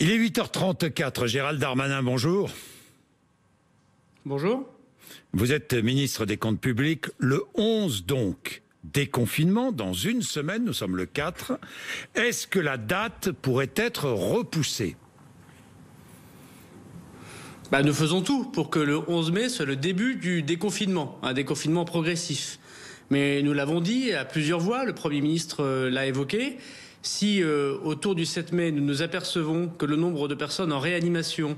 Il est 8h34. Gérald Darmanin, bonjour. Bonjour. Vous êtes ministre des Comptes publics. Le 11 donc, déconfinement dans une semaine, nous sommes le 4. Est-ce que la date pourrait être repoussée ? Nous faisons tout pour que le 11 mai soit le début du déconfinement, un déconfinement progressif. Mais nous l'avons dit à plusieurs voix, le Premier ministre l'a évoqué, si autour du 7 mai nous nous apercevons que le nombre de personnes en réanimation,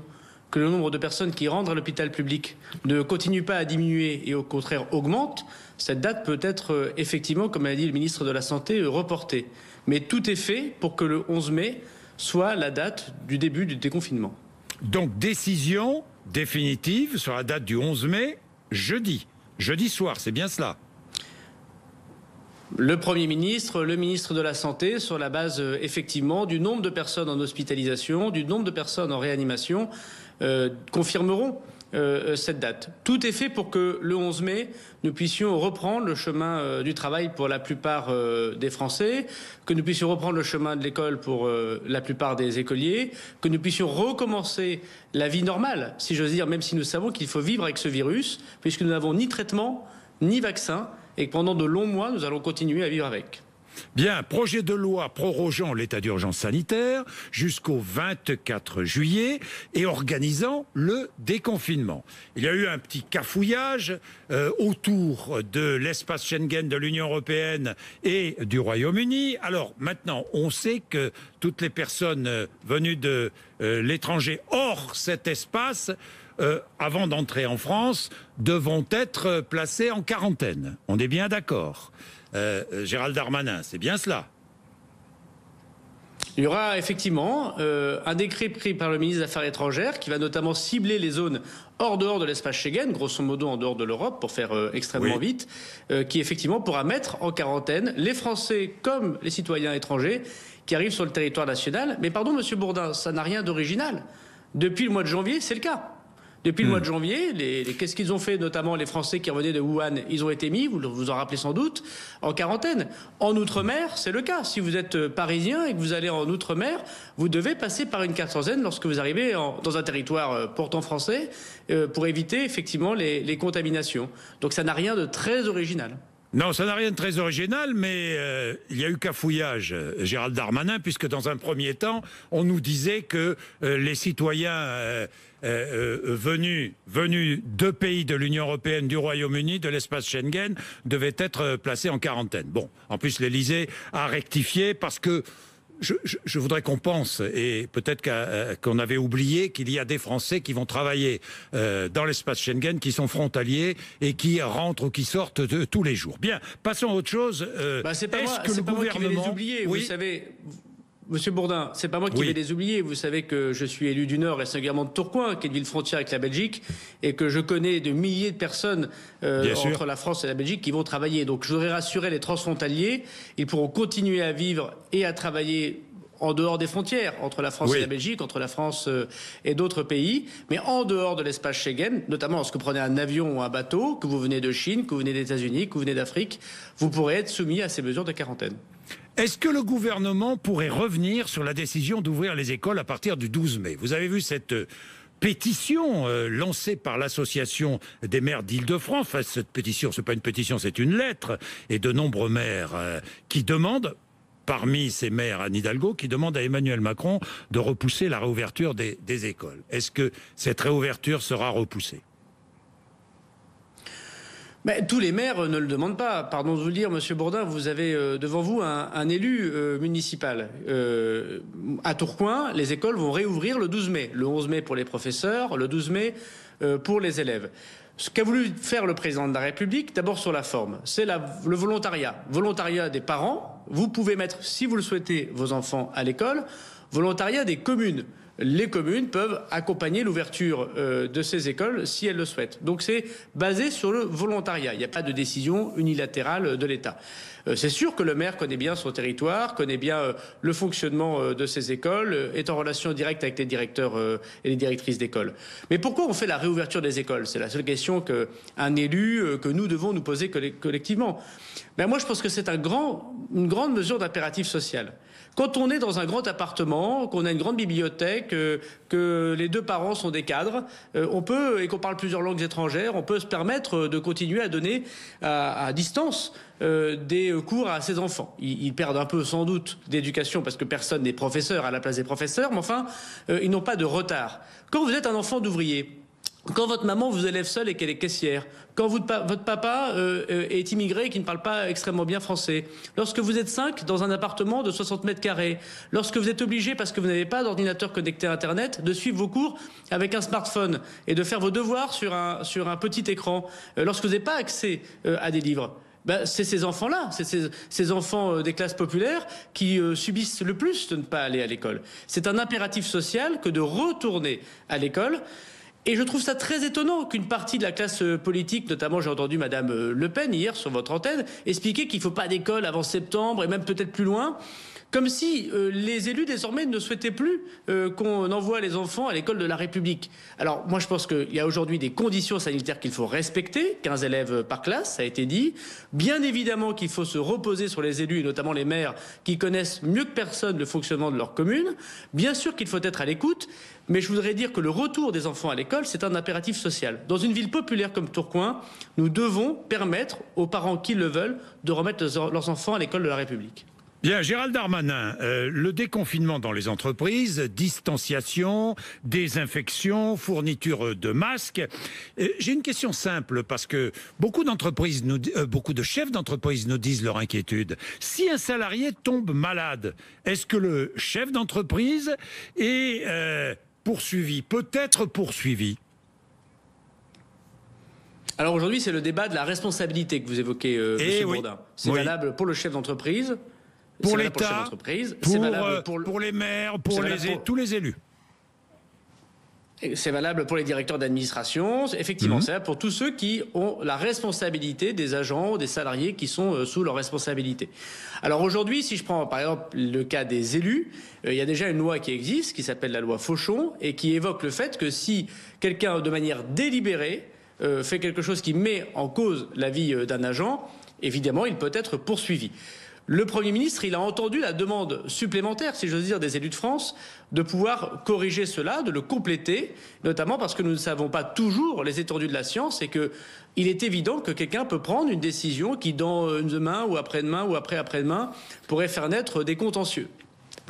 que le nombre de personnes qui rentrent à l'hôpital public ne continue pas à diminuer et au contraire augmente, cette date peut être effectivement, comme l'a dit le ministre de la Santé, reportée. Mais tout est fait pour que le 11 mai soit la date du début du déconfinement. Donc décision définitive sur la date du 11 mai, jeudi soir, c'est bien cela ? Le Premier ministre, le ministre de la Santé, sur la base effectivement du nombre de personnes en hospitalisation, du nombre de personnes en réanimation, confirmeront cette date. Tout est fait pour que le 11 mai, nous puissions reprendre le chemin du travail pour la plupart des Français, que nous puissions reprendre le chemin de l'école pour la plupart des écoliers, que nous puissions recommencer la vie normale, si j'ose dire, même si nous savons qu'il faut vivre avec ce virus, puisque nous n'avons ni traitement, ni vaccin, et que pendant de longs mois, nous allons continuer à vivre avec. Bien, projet de loi prorogeant l'état d'urgence sanitaire jusqu'au 24 juillet et organisant le déconfinement. Il y a eu un petit cafouillage autour de l'espace Schengen de l'Union européenne et du Royaume-Uni. Alors maintenant, on sait que toutes les personnes venues de l'étranger hors cet espace, avant d'entrer en France, devront être placées en quarantaine. On est bien d'accord. Gérald Darmanin, c'est bien cela. Il y aura effectivement un décret pris par le ministre des Affaires étrangères qui va notamment cibler les zones dehors de l'espace Schengen, grosso modo en dehors de l'Europe, pour faire extrêmement vite, qui effectivement pourra mettre en quarantaine les Français comme les citoyens étrangers qui arrivent sur le territoire national. Mais pardon, Monsieur Bourdin, ça n'a rien d'original. Depuis le mois de janvier, c'est le cas. Depuis le mois de janvier, qu'est-ce qu'ils ont fait, notamment les Français qui revenaient de Wuhan? Ils ont été mis, vous vous en rappelez sans doute, en quarantaine. En Outre-mer, c'est le cas. Si vous êtes parisien et que vous allez en Outre-mer, vous devez passer par une quarantaine lorsque vous arrivez dans un territoire pourtant français pour éviter effectivement les contaminations. Donc ça n'a rien de très original. Non, ça n'a rien de très original, mais il y a eu cafouillage, Gérald Darmanin, puisque dans un premier temps, on nous disait que les citoyens venus de pays de l'Union européenne, du Royaume-Uni, de l'espace Schengen, devaient être placés en quarantaine. Bon, en plus, l'Élysée a rectifié parce que je voudrais qu'on pense, et peut-être qu'on avait oublié qu'il y a des Français qui vont travailler dans l'espace Schengen, qui sont frontaliers et qui rentrent ou qui sortent tous les jours. Bien, passons à autre chose. C'est pas moi qui vais les oublier, vous savez. Monsieur Bourdin, c'est pas moi qui vais les oublier. Vous savez que je suis élu du Nord et singulièrement de Tourcoing, qui est une ville frontière avec la Belgique, et que je connais de milliers de personnes entre la France et la Belgique qui vont travailler. Donc je voudrais rassurer les transfrontaliers, ils pourront continuer à vivre et à travailler en dehors des frontières, entre la France et la Belgique, entre la France et d'autres pays, mais en dehors de l'espace Schengen, notamment lorsque vous prenez un avion ou un bateau, que vous venez de Chine, que vous venez des États-Unis, que vous venez d'Afrique, vous pourrez être soumis à ces mesures de quarantaine. Est-ce que le gouvernement pourrait revenir sur la décision d'ouvrir les écoles à partir du 12 mai ? Vous avez vu cette pétition lancée par l'association des maires d'Île-de-France. Enfin, cette pétition, c'est pas une pétition, c'est une lettre, et de nombreux maires qui demandent, parmi ces maires, Anne Hidalgo, qui demande à Emmanuel Macron de repousser la réouverture des écoles. Est-ce que cette réouverture sera repoussée ? Tous les maires ne le demandent pas. Pardon de vous le dire, Monsieur Bourdin, vous avez devant vous un élu municipal. À Tourcoing, les écoles vont réouvrir le 12 mai. Le 11 mai pour les professeurs, le 12 mai pour les élèves. Ce qu'a voulu faire le président de la République, d'abord sur la forme, c'est le volontariat. Volontariat des parents. Vous pouvez mettre, si vous le souhaitez, vos enfants à l'école. Volontariat des communes. Les communes peuvent accompagner l'ouverture de ces écoles si elles le souhaitent. Donc c'est basé sur le volontariat. Il n'y a pas de décision unilatérale de l'État. C'est sûr que le maire connaît bien son territoire, connaît bien le fonctionnement de ces écoles, est en relation directe avec les directeurs et les directrices d'école. Mais pourquoi on fait la réouverture des écoles? C'est la seule question qu'un élu, que nous devons nous poser collectivement. Moi, je pense que c'est une grande mesure d'impératif social. Quand on est dans un grand appartement, qu'on a une grande bibliothèque, que les deux parents sont des cadres, on peut, et qu'on parle plusieurs langues étrangères, on peut se permettre de continuer à donner à distance des cours à ses enfants. Ils perdent un peu sans doute d'éducation parce que personne n'est professeur à la place des professeurs, mais enfin, ils n'ont pas de retard. Quand vous êtes un enfant d'ouvrier, quand votre maman vous élève seule et qu'elle est caissière, quand votre papa est immigré et qui ne parle pas extrêmement bien français, lorsque vous êtes 5 dans un appartement de 60 mètres carrés, lorsque vous êtes obligé, parce que vous n'avez pas d'ordinateur connecté à Internet, de suivre vos cours avec un smartphone et de faire vos devoirs sur un petit écran, lorsque vous n'avez pas accès à des livres, ben, c'est ces enfants-là, c'est ces enfants des classes populaires qui subissent le plus de ne pas aller à l'école. C'est un impératif social que de retourner à l'école. Et je trouve ça très étonnant qu'une partie de la classe politique, notamment j'ai entendu Madame Le Pen hier sur votre antenne, expliquer qu'il ne faut pas d'école avant septembre et même peut-être plus loin, comme si les élus désormais ne souhaitaient plus qu'on envoie les enfants à l'école de la République. Alors moi je pense qu'il y a aujourd'hui des conditions sanitaires qu'il faut respecter, 15 élèves par classe, ça a été dit. Bien évidemment qu'il faut se reposer sur les élus, et notamment les maires, qui connaissent mieux que personne le fonctionnement de leur commune. Bien sûr qu'il faut être à l'écoute, mais je voudrais dire que le retour des enfants à l'école, c'est un impératif social. Dans une ville populaire comme Tourcoing, nous devons permettre aux parents qui le veulent de remettre leurs enfants à l'école de la République. Bien, Gérald Darmanin, le déconfinement dans les entreprises, distanciation, désinfection, fourniture de masques. J'ai une question simple parce que beaucoup d'entreprises, beaucoup de chefs d'entreprise nous disent leur inquiétude. Si un salarié tombe malade, est-ce que le chef d'entreprise est poursuivi, peut-être poursuivi? Alors aujourd'hui, c'est le débat de la responsabilité que vous évoquez, M. Bourdin. C'est valable pour le chef d'entreprise. Pour l'État, pour les maires, pour tous les élus. C'est valable pour les directeurs d'administration, effectivement, c'est valable pour tous ceux qui ont la responsabilité des agents ou des salariés qui sont sous leur responsabilité. Alors aujourd'hui, si je prends par exemple le cas des élus, il y a déjà une loi qui existe, qui s'appelle la loi Fauchon, et qui évoque le fait que si quelqu'un, de manière délibérée, fait quelque chose qui met en cause la vie d'un agent, évidemment, il peut être poursuivi. Le Premier ministre, il a entendu la demande supplémentaire, si j'ose dire, des élus de France, de pouvoir corriger cela, de le compléter, notamment parce que nous ne savons pas toujours les étendues de la science et qu'il est évident que quelqu'un peut prendre une décision qui, dans demain ou après-demain ou après-après-demain, pourrait faire naître des contentieux.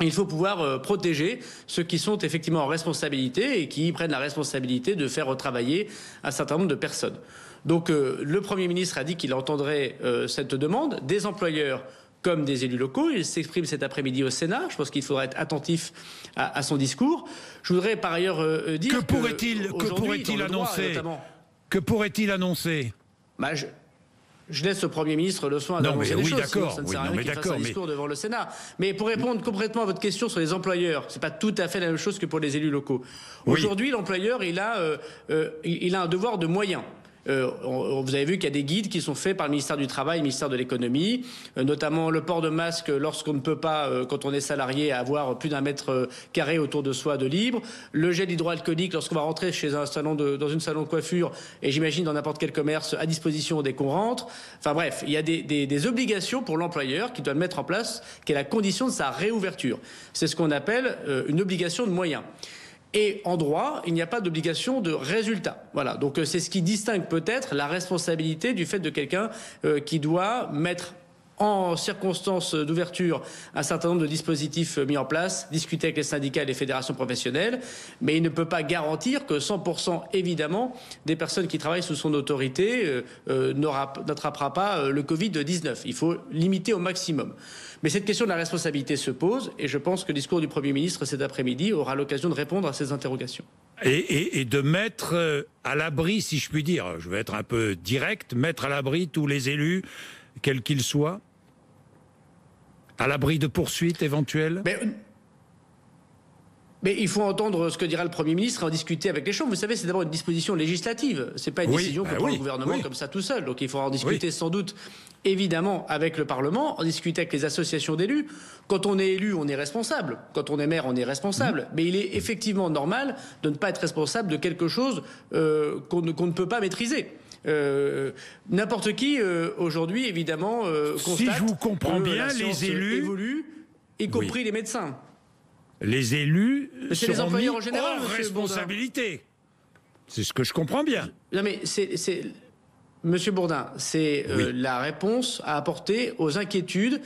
Il faut pouvoir protéger ceux qui sont effectivement en responsabilité et qui prennent la responsabilité de faire travailler un certain nombre de personnes. Donc le Premier ministre a dit qu'il entendrait cette demande des employeurs comme des élus locaux. Il s'exprime cet après-midi au Sénat. Je pense qu'il faudra être attentif à son discours. Je voudrais par ailleurs dire que pourrait-il annoncer Que pourrait-il annoncer Je laisse au Premier ministre le soin d'annoncer les choses. Sinon, ça ne sert à rien qu'il fasse un discours devant le Sénat. Mais pour répondre complètement à votre question sur les employeurs, c'est pas tout à fait la même chose que pour les élus locaux. Aujourd'hui, l'employeur, il a un devoir de moyens. Vous avez vu qu'il y a des guides qui sont faits par le ministère du Travail, le ministère de l'Économie, notamment le port de masque lorsqu'on ne peut pas, quand on est salarié, avoir plus d'1 mètre carré autour de soi de libre, le gel hydroalcoolique lorsqu'on va rentrer chez un salon dans une salon de coiffure, et j'imagine dans n'importe quel commerce, à disposition dès qu'on rentre. Enfin bref, il y a des obligations pour l'employeur qui doit le mettre en place, qui est la condition de sa réouverture. C'est ce qu'on appelle une obligation de moyens. Et en droit, il n'y a pas d'obligation de résultat. Voilà. Donc c'est ce qui distingue peut-être la responsabilité du fait de quelqu'un qui doit mettre en circonstances d'ouverture un certain nombre de dispositifs mis en place, discuter avec les syndicats et les fédérations professionnelles, mais il ne peut pas garantir que 100% évidemment des personnes qui travaillent sous son autorité n'attrapera pas le Covid-19. Il faut limiter au maximum. Mais cette question de la responsabilité se pose et je pense que le discours du Premier ministre cet après-midi aura l'occasion de répondre à ces interrogations. Et de mettre à l'abri, si je puis dire, je vais être un peu direct, mettre à l'abri tous les élus, quels qu'ils soient, à l'abri de poursuites éventuelles. Mais il faut entendre ce que dira le Premier ministre et en discuter avec les chambres. Vous savez, c'est d'abord une disposition législative. C'est pas une décision que prend le gouvernement comme ça tout seul. Donc il faudra en discuter sans doute, évidemment, avec le Parlement, en discuter avec les associations d'élus. Quand on est élu, on est responsable. Quand on est maire, on est responsable. Mais il est effectivement normal de ne pas être responsable de quelque chose qu'on ne peut pas maîtriser. N'importe qui, aujourd'hui, évidemment, constate si je vous comprends bien, la les élus évolue. y compris les médecins. Les élus c'est les seront mis employeurs en général, hors monsieur responsabilité. C'est ce que je comprends bien. Non mais Monsieur Bourdin, c'est la réponse à apporter aux inquiétudes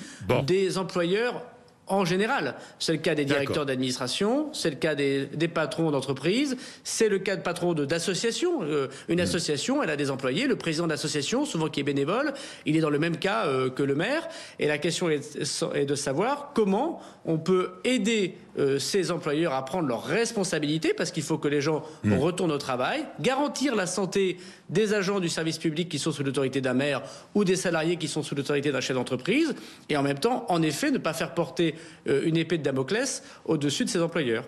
des employeurs en général. C'est le cas des directeurs d'administration, c'est le cas des patrons d'entreprise, c'est le cas de patrons d'associations. Une association, elle a des employés, le président de l'association, souvent qui est bénévole, il est dans le même cas que le maire. Et la question est de savoir comment on peut aider ces employeurs à prendre leurs responsabilités, parce qu'il faut que les gens retournent au travail, garantir la santé des agents du service public qui sont sous l'autorité d'un maire ou des salariés qui sont sous l'autorité d'un chef d'entreprise, et en même temps, en effet, ne pas faire porter une épée de Damoclès au-dessus de ses employeurs.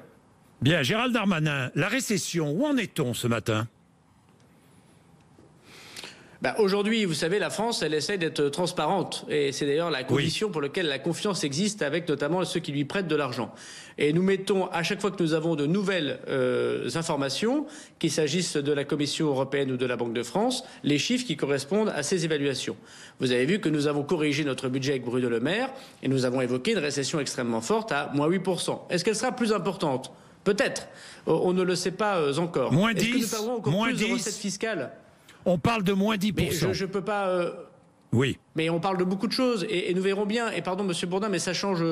Bien, Gérald Darmanin, la récession, où en est-on ce matin ? Aujourd'hui, vous savez, la France, elle essaie d'être transparente. Et c'est d'ailleurs la condition pour laquelle la confiance existe avec notamment ceux qui lui prêtent de l'argent. Et nous mettons, à chaque fois que nous avons de nouvelles informations, qu'il s'agisse de la Commission européenne ou de la Banque de France, les chiffres qui correspondent à ces évaluations. Vous avez vu que nous avons corrigé notre budget avec Bruno Le Maire et nous avons évoqué une récession extrêmement forte à moins 8%. Est-ce qu'elle sera plus importante ? Peut-être. On ne le sait pas encore. Moins 10, est-ce que nous perdrons encore plus de recettes fiscales ? On parle de moins 10%. Mais je ne peux pas... Oui. Mais on parle de beaucoup de choses et nous verrons bien. Et pardon, Monsieur Bourdin, mais ça change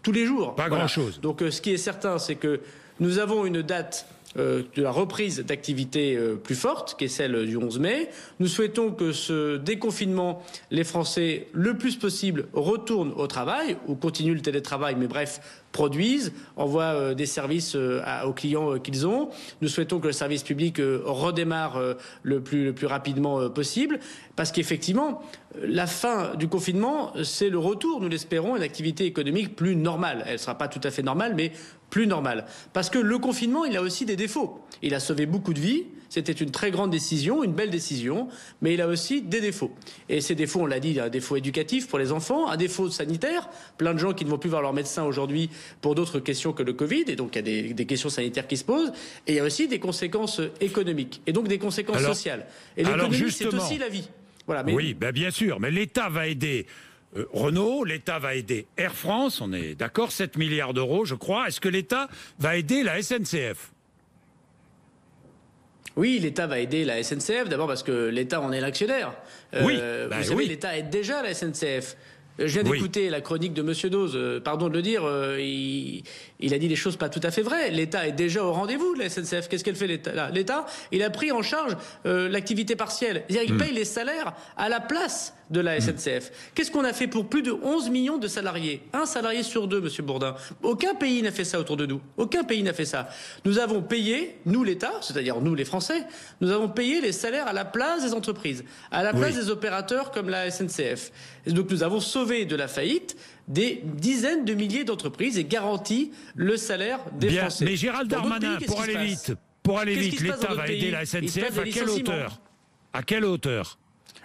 tous les jours. Pas grand-chose. Donc ce qui est certain, c'est que nous avons une date de la reprise d'activité plus forte, qui est celle du 11 mai. Nous souhaitons que ce déconfinement, les Français, le plus possible, retournent au travail, ou continuent le télétravail, mais bref, produisent, envoient des services aux clients qu'ils ont. Nous souhaitons que le service public redémarre le plus rapidement possible, parce qu'effectivement, la fin du confinement, c'est le retour, nous l'espérons, à une activité économique plus normale. Elle ne sera pas tout à fait normale, mais plus normale. Parce que le confinement, il a aussi des défauts. Il a sauvé beaucoup de vies. C'était une très grande décision, une belle décision, mais il a aussi des défauts. Et ces défauts, on l'a dit, il y a un défaut éducatif pour les enfants, un défaut sanitaire, plein de gens qui ne vont plus voir leur médecin aujourd'hui pour d'autres questions que le Covid, et donc il y a des questions sanitaires qui se posent, et il y a aussi des conséquences économiques, et donc des conséquences sociales. Et l'économie, c'est aussi la vie. Voilà, mais... Oui, bien sûr, mais l'État va aider Renault, l'État va aider Air France, on est d'accord, 7 milliards d'euros, je crois. Est-ce que l'État va aider la SNCF ? Oui, l'État va aider la SNCF, d'abord parce que l'État en est l'actionnaire. Vous savez, l'État aide déjà la SNCF. Je viens d'écouter la chronique de Monsieur Dose. Pardon de le dire, il a dit des choses pas tout à fait vraies. L'État est déjà au rendez-vous de la SNCF. Qu'est-ce qu'elle fait l'État ? L'État, il a pris en charge l'activité partielle. C'est-à-dire, il paye les salaires à la place de la SNCF. Qu'est-ce qu'on a fait pour plus de 11 millions de salariés ? Un salarié sur deux, Monsieur Bourdin. Aucun pays n'a fait ça autour de nous. Aucun pays n'a fait ça. Nous avons payé, nous l'État, c'est-à-dire nous les Français, nous avons payé les salaires à la place des entreprises, à la place des opérateurs comme la SNCF. Et donc nous avons sauvé de la faillite des dizaines de milliers d'entreprises et garanti le salaire des Français. Mais Gérald Darmanin, pour aller vite, l'État va aider la SNCF à quelle hauteur ? À quelle hauteur ?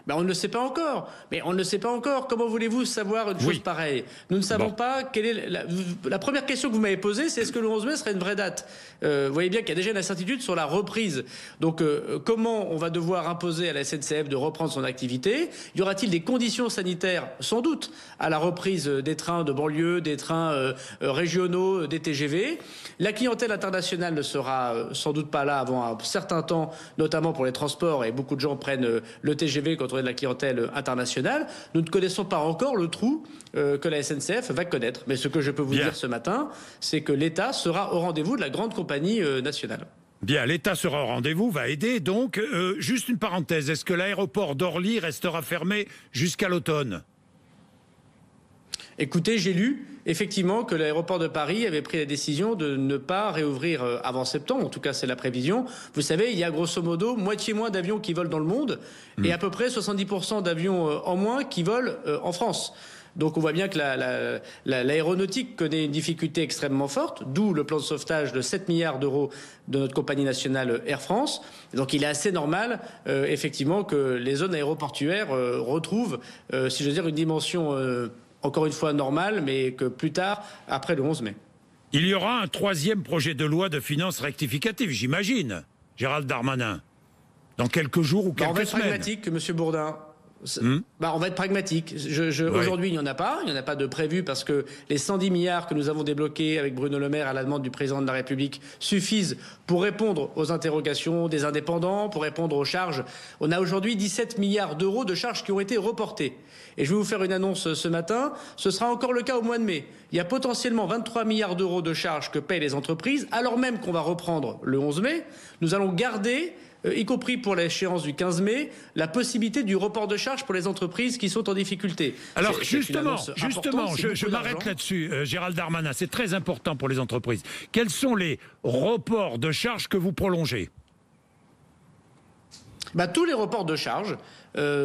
On ne le sait pas encore. Mais on ne le sait pas encore. Comment voulez-vous savoir une chose pareille ? Nous ne savons pas quelle est la première question que vous m'avez posée, c'est est-ce que le 11 mai serait une vraie date ? Vous voyez bien qu'il y a déjà une incertitude sur la reprise. Donc, comment on va devoir imposer à la SNCF de reprendre son activité ? Y aura-t-il des conditions sanitaires ? Sans doute, à la reprise des trains de banlieue, des trains régionaux, des TGV. La clientèle internationale ne sera sans doute pas là avant un certain temps, notamment pour les transports, et beaucoup de gens prennent le TGV quand on est de la clientèle internationale. Nous ne connaissons pas encore le trou que la SNCF va connaître. Mais ce que je peux vous dire ce matin, c'est que l'État sera au rendez-vous de la grande compagnie nationale. Bien, l'État sera au rendez-vous, va aider. Donc, juste une parenthèse, est-ce que l'aéroport d'Orly restera fermé jusqu'à l'automne ? Écoutez, j'ai lu effectivement que l'aéroport de Paris avait pris la décision de ne pas réouvrir avant septembre. En tout cas, c'est la prévision. Vous savez, il y a grosso modo moitié moins d'avions qui volent dans le monde et à peu près 70% d'avions en moins qui volent en France. Donc on voit bien que l'aéronautique connaît une difficulté extrêmement forte, d'où le plan de sauvetage de 7 milliards d'euros de notre compagnie nationale Air France. Et donc il est assez normal, effectivement, que les zones aéroportuaires retrouvent, si je veux dire, une dimension... encore une fois normale, mais que plus tard, après le 11 mai. Il y aura un troisième projet de loi de finances rectificative, j'imagine, Gérald Darmanin, dans quelques jours ou quelques semaines. On va être pragmatique, Monsieur Bourdin. On va être pragmatique. Aujourd'hui, il n'y en a pas. Il n'y en a pas de prévu parce que les 110 milliards que nous avons débloqués avec Bruno Le Maire à la demande du président de la République suffisent pour répondre aux interrogations des indépendants, pour répondre aux charges. On a aujourd'hui 17 milliards d'euros de charges qui ont été reportées. Et je vais vous faire une annonce ce matin. Ce sera encore le cas au mois de mai. Il y a potentiellement 23 milliards d'euros de charges que payent les entreprises, alors même qu'on va reprendre le 11 mai. Nous allons garder, y compris pour l'échéance du 15 mai, la possibilité du report de charges pour les entreprises qui sont en difficulté. Alors justement, je m'arrête là-dessus, Gérald Darmanin, c'est très important pour les entreprises. Quels sont les reports de charges que vous prolongez ? Tous les reports de charges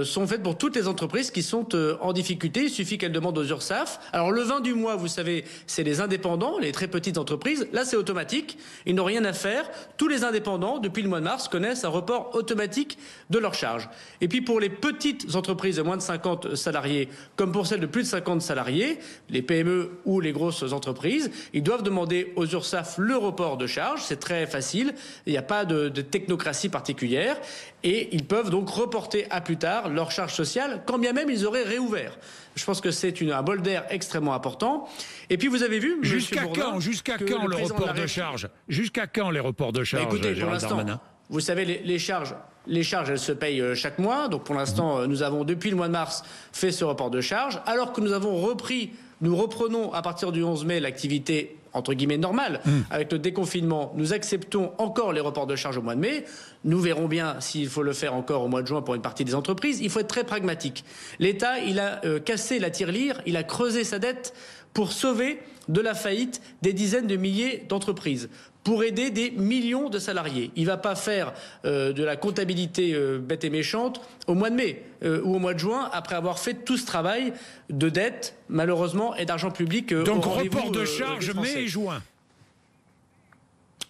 sont faits pour toutes les entreprises qui sont en difficulté. Il suffit qu'elles demandent aux URSSAF. Alors le 20 du mois, vous savez, c'est les indépendants, les très petites entreprises. Là, c'est automatique. Ils n'ont rien à faire. Tous les indépendants, depuis le mois de mars, connaissent un report automatique de leurs charges. Et puis pour les petites entreprises de moins de 50 salariés, comme pour celles de plus de 50 salariés, les PME ou les grosses entreprises, ils doivent demander aux URSSAF le report de charges. C'est très facile. Il n'y a pas de technocratie particulière. Et ils peuvent donc reporter à plus tard leurs charges sociales, quand bien même ils auraient réouvert. Je pense que c'est un bol d'air extrêmement important. Et puis vous avez vu, jusqu'à quand le report de charges ? Jusqu'à quand les reports de charges, écoutez, pour l'instant, vous savez, les charges, elles se payent chaque mois. Donc pour l'instant, nous avons, depuis le mois de mars, fait ce report de charges. Alors que nous reprenons à partir du 11 mai l'activité entre guillemets normale. Avec le déconfinement, nous acceptons encore les reports de charges au mois de mai. Nous verrons bien s'il faut le faire encore au mois de juin pour une partie des entreprises. Il faut être très pragmatique. L'État, il a cassé la tirelire, il a creusé sa dette pour sauver de la faillite des dizaines de milliers d'entreprises, pour aider des millions de salariés. Il ne va pas faire de la comptabilité bête et méchante au mois de mai ou au mois de juin, après avoir fait tout ce travail de dette, malheureusement, et d'argent public. Donc report de charges mai et juin.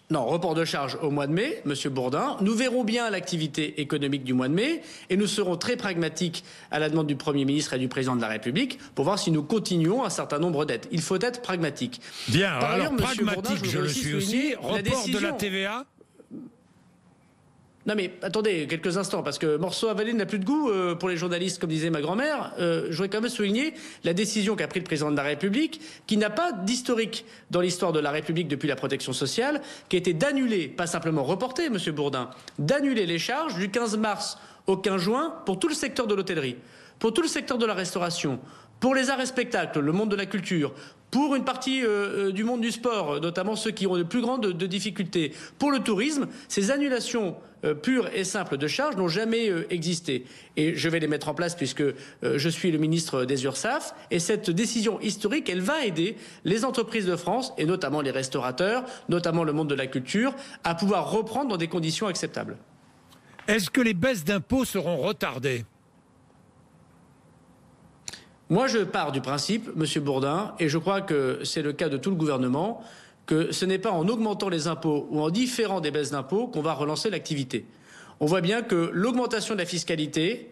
Non, report de charge au mois de mai, Monsieur Bourdin. Nous verrons bien l'activité économique du mois de mai et nous serons très pragmatiques à la demande du Premier ministre et du Président de la République pour voir si nous continuons un certain nombre d'aides. Il faut être pragmatique. Bien, alors pragmatique, je le suis aussi. Report de la TVA ? Non mais attendez quelques instants, parce que morceau avalé n'a plus de goût pour les journalistes, comme disait ma grand-mère. Je voudrais quand même souligner la décision qu'a prise le président de la République, qui n'a pas d'historique dans l'histoire de la République depuis la protection sociale, qui a été d'annuler, pas simplement reporter, Monsieur Bourdin, d'annuler les charges du 15 mars au 15 juin pour tout le secteur de l'hôtellerie, pour tout le secteur de la restauration, pour les arts et spectacles, le monde de la culture, pour une partie du monde du sport, notamment ceux qui ont de plus grandes difficultés, pour le tourisme. Ces annulations pures et simples de charges n'ont jamais existé. Et je vais les mettre en place puisque je suis le ministre des URSSAF. Et cette décision historique, elle va aider les entreprises de France, et notamment les restaurateurs, notamment le monde de la culture, à pouvoir reprendre dans des conditions acceptables. Est-ce que les baisses d'impôts seront retardées ? Moi, je pars du principe, Monsieur Bourdin, et je crois que c'est le cas de tout le gouvernement, que ce n'est pas en augmentant les impôts ou en différant des baisses d'impôts qu'on va relancer l'activité. On voit bien que l'augmentation de la fiscalité,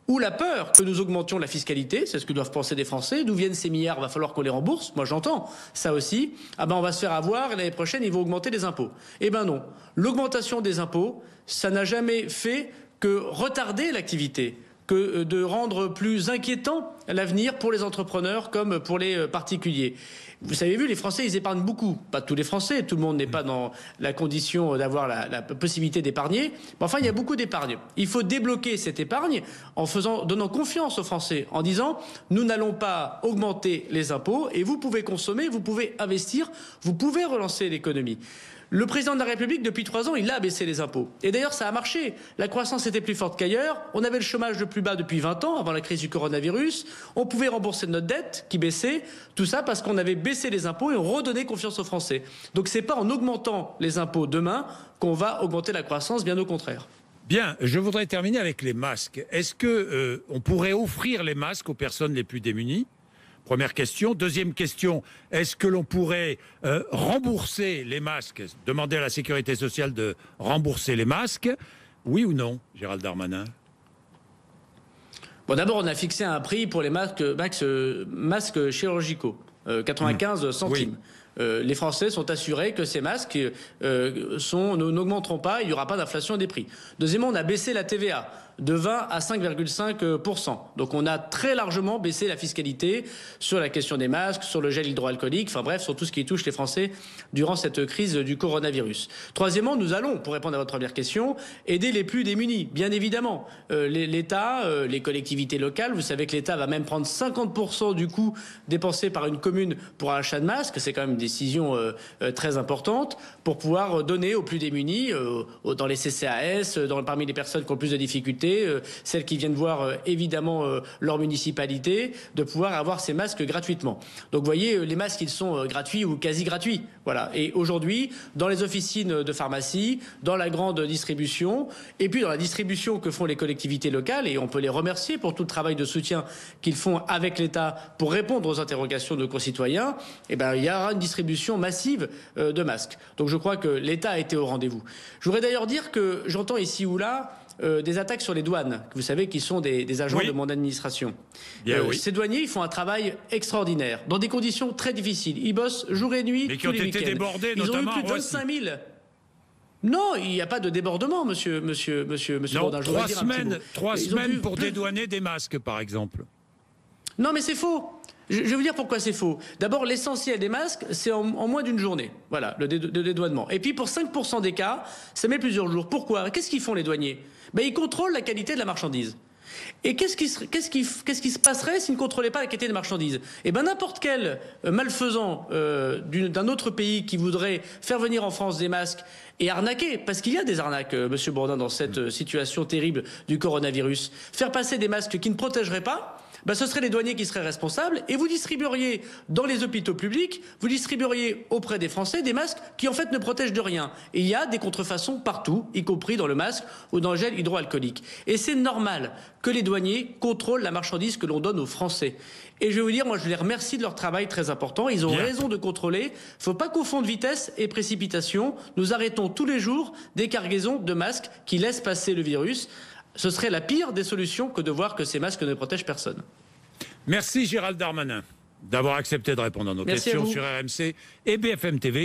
ou la peur que nous augmentions la fiscalité, c'est ce que doivent penser des Français, d'où viennent ces milliards, il va falloir qu'on les rembourse, moi j'entends ça aussi, on va se faire avoir et l'année prochaine ils vont augmenter les impôts. Eh ben non, l'augmentation des impôts, ça n'a jamais fait que retarder l'activité, que de rendre plus inquiétant l'avenir pour les entrepreneurs comme pour les particuliers. Vous avez vu, les Français, ils épargnent beaucoup. Pas tous les Français, tout le monde n'est pas dans la condition d'avoir la possibilité d'épargner. Mais enfin, il y a beaucoup d'épargne. Il faut débloquer cette épargne en donnant confiance aux Français, en disant « Nous n'allons pas augmenter les impôts et vous pouvez consommer, vous pouvez investir, vous pouvez relancer l'économie ». Le président de la République, depuis 3 ans, il a baissé les impôts. Et d'ailleurs, ça a marché. La croissance était plus forte qu'ailleurs. On avait le chômage le plus bas depuis 20 ans, avant la crise du coronavirus. On pouvait rembourser notre dette qui baissait. Tout ça parce qu'on avait baissé les impôts et on redonnait confiance aux Français. Donc c'est pas en augmentant les impôts demain qu'on va augmenter la croissance, bien au contraire. Bien, je voudrais terminer avec les masques. Est-ce que on pourrait offrir les masques aux personnes les plus démunies ? Première question. Deuxième question, est-ce que l'on pourrait rembourser les masques, demander à la sécurité sociale de rembourser les masques? Oui ou non, Gérald Darmanin? Bon, d'abord, on a fixé un prix pour les masques chirurgicaux, 95 centimes. Oui. Les Français sont assurés que ces masques n'augmenteront pas, il n'y aura pas d'inflation des prix. Deuxièmement, on a baissé la TVA. de 20 à 5,5%. Donc on a très largement baissé la fiscalité sur la question des masques, sur le gel hydroalcoolique, enfin bref, sur tout ce qui touche les Français durant cette crise du coronavirus. Troisièmement, nous allons, pour répondre à votre première question, aider les plus démunis, bien évidemment. L'État, les collectivités locales, vous savez que l'État va même prendre 50% du coût dépensé par une commune pour un achat de masques, c'est quand même une décision très importante, pour pouvoir donner aux plus démunis, dans les CCAS, parmi les personnes qui ont le plus de difficultés, celles qui viennent voir évidemment leur municipalité, de pouvoir avoir ces masques gratuitement. Donc vous voyez, les masques, ils sont gratuits ou quasi gratuits. Voilà. Et aujourd'hui, dans les officines de pharmacie, dans la grande distribution, et puis dans la distribution que font les collectivités locales, et on peut les remercier pour tout le travail de soutien qu'ils font avec l'État pour répondre aux interrogations de nos concitoyens, eh ben, il y aura une distribution massive de masques. Donc je crois que l'État a été au rendez-vous. Je voudrais d'ailleurs dire que j'entends ici ou là des attaques sur les douanes, vous savez, qui sont des agents de mon administration. Oui. Ces douaniers, ils font un travail extraordinaire, dans des conditions très difficiles. Ils bossent jour et nuit, mais qui ont été débordés, ils notamment ont eu plus de 25 000. Non, il n'y a pas de débordement, monsieur Bourdin. Trois semaines pour dédouaner des masques, par exemple. Non, mais c'est faux. Je vais vous dire pourquoi c'est faux. D'abord, l'essentiel des masques, c'est en moins d'une journée. Voilà, le dédouanement. Et puis, pour 5% des cas, ça met plusieurs jours. Pourquoi? Qu'est-ce qu'ils font, les douaniers? Ils contrôlent la qualité de la marchandise. Et qu'est-ce qui se passerait s'ils ne contrôlaient pas la qualité des marchandises? N'importe quel malfaisant d'un autre pays qui voudrait faire venir en France des masques et arnaquer, parce qu'il y a des arnaques, monsieur Bourdin, dans cette situation terrible du coronavirus, faire passer des masques qui ne protégeraient pas, ce seraient les douaniers qui seraient responsables, et vous distribueriez dans les hôpitaux publics, vous distribueriez auprès des Français des masques qui en fait ne protègent de rien. Et il y a des contrefaçons partout, y compris dans le masque ou dans le gel hydroalcoolique. Et c'est normal que les douaniers contrôlent la marchandise que l'on donne aux Français. Et je vais vous dire, moi je les remercie de leur travail très important, ils ont raison de contrôler. Il ne faut pas confondre vitesse et précipitation. Nous arrêtons tous les jours des cargaisons de masques qui laissent passer le virus. Ce serait la pire des solutions que de voir que ces masques ne protègent personne. Merci Gérald Darmanin d'avoir accepté de répondre à nos questions sur RMC et BFM TV.